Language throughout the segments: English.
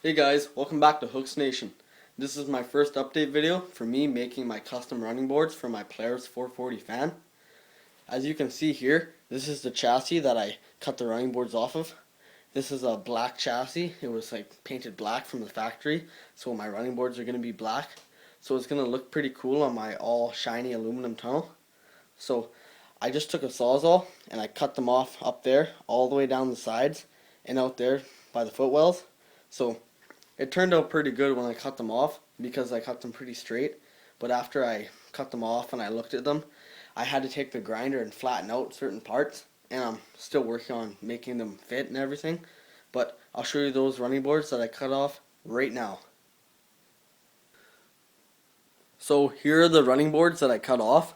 Hey guys, welcome back to Hooks Nation. This is my first update video for me making my custom running boards for my Polaris 440 fan. As you can see here, this is the chassis that I cut the running boards off of. This is a black chassis. It was like painted black from the factory, so my running boards are going to be black. So it's going to look pretty cool on my all shiny aluminum tunnel. So I just took a Sawzall and I cut them off up there all the way down the sides and out there by the footwells. So it turned out pretty good when I cut them off because I cut them pretty straight. But after I cut them off and I looked at them, I had to take the grinder and flatten out certain parts. And I'm still working on making them fit and everything. But I'll show you those running boards that I cut off right now. So here are the running boards that I cut off,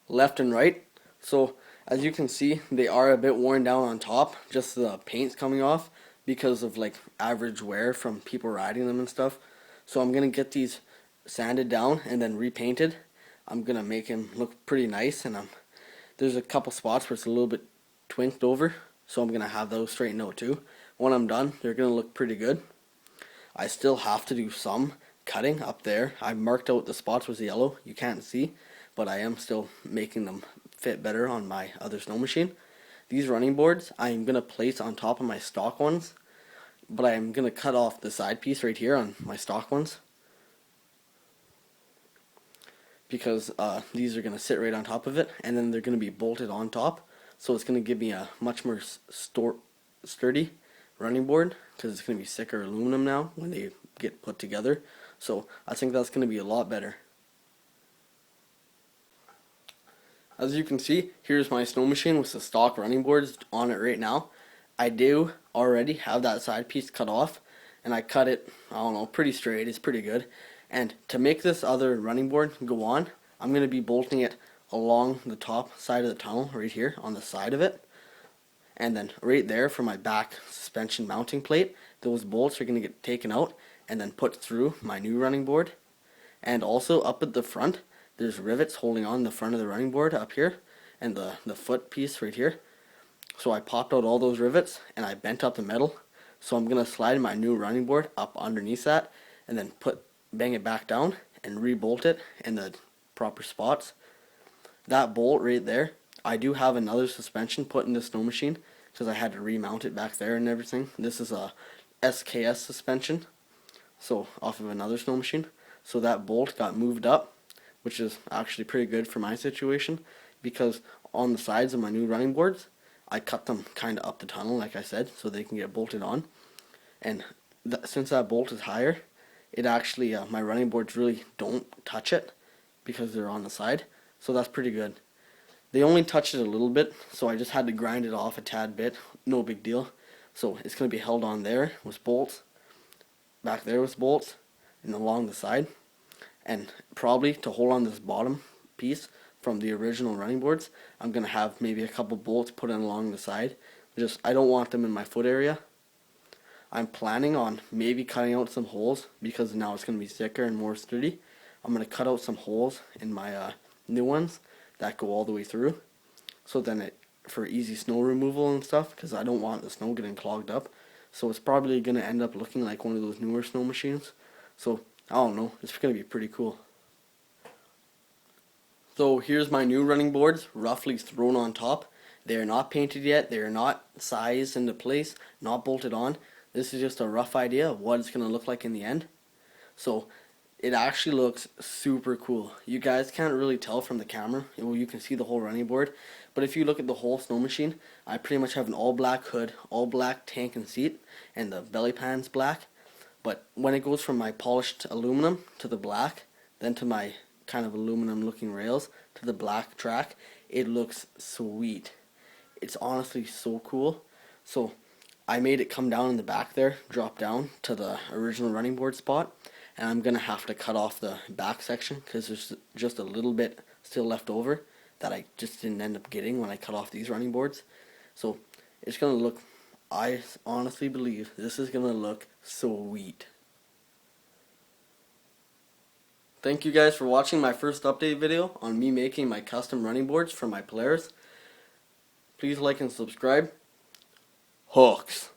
left and right. So as you can see, they are a bit worn down on top, just the paint's coming off because of like average wear from people riding them and stuff. So I'm gonna get these sanded down and then repainted. I'm gonna make them look pretty nice, and there's a couple spots where it's a little bit twinked over, so I'm gonna have those straightened out too. When I'm done, they're gonna look pretty good. I still have to do some cutting up there. I marked out the spots with yellow, you can't see, but I am still making them fit better on my other snow machine. These running boards I'm going to place on top of my stock ones, but I'm going to cut off the side piece right here on my stock ones because these are going to sit right on top of it, and then they're going to be bolted on top, so it's going to give me a much more sturdy running board because it's going to be thicker aluminum now when they get put together. So I think that's going to be a lot better. As you can see, here's my snow machine with the stock running boards on it right now. I do already have that side piece cut off, and I cut it, I don't know, pretty straight. It's pretty good. And to make this other running board go on, I'm going to be bolting it along the top side of the tunnel right here on the side of it. And then right there for my back suspension mounting plate, those bolts are going to get taken out and then put through my new running board. And also up at the front, there's rivets holding on the front of the running board up here and the foot piece right here. So I popped out all those rivets and I bent up the metal. So I'm going to slide my new running board up underneath that and then bang it back down and re-bolt it in the proper spots. That bolt right there, I do have another suspension put in the snow machine because I had to remount it back there and everything. This is a SKS suspension, so off of another snow machine. So that bolt got moved up, which is actually pretty good for my situation because on the sides of my new running boards, I cut them kind of up the tunnel, like I said, so they can get bolted on. And since that bolt is higher, it actually, my running boards really don't touch it because they're on the side, so that's pretty good. They only touched it a little bit, so I just had to grind it off a tad bit, no big deal. So it's going to be held on there with bolts, back there with bolts, and along the side. And probably to hold on this bottom piece from the original running boards, I'm going to have maybe a couple bolts put in along the side. I don't want them in my foot area. I'm planning on maybe cutting out some holes because now it's going to be thicker and more sturdy. I'm going to cut out some holes in my new ones that go all the way through, so then for easy snow removal and stuff, because I don't want the snow getting clogged up. So it's probably going to end up looking like one of those newer snow machines. So I don't know, it's going to be pretty cool. So here's my new running boards, roughly thrown on top. They are not painted yet, they are not sized into place, not bolted on. This is just a rough idea of what it's going to look like in the end. So it actually looks super cool. You guys can't really tell from the camera. You can see the whole running board. But if you look at the whole snow machine, I pretty much have an all black hood, all black tank and seat, and the belly pan's black. But when it goes from my polished aluminum to the black, then to my kind of aluminum looking rails to the black track, it looks sweet. It's honestly so cool. So I made it come down in the back there, drop down to the original running board spot, and I'm going to have to cut off the back section because there's just a little bit still left over that I just didn't end up getting when I cut off these running boards. So it's going to look, I honestly believe this is going to look sweet. Thank you guys for watching my first update video on me making my custom running boards for my Polaris. Please like and subscribe. Hooks.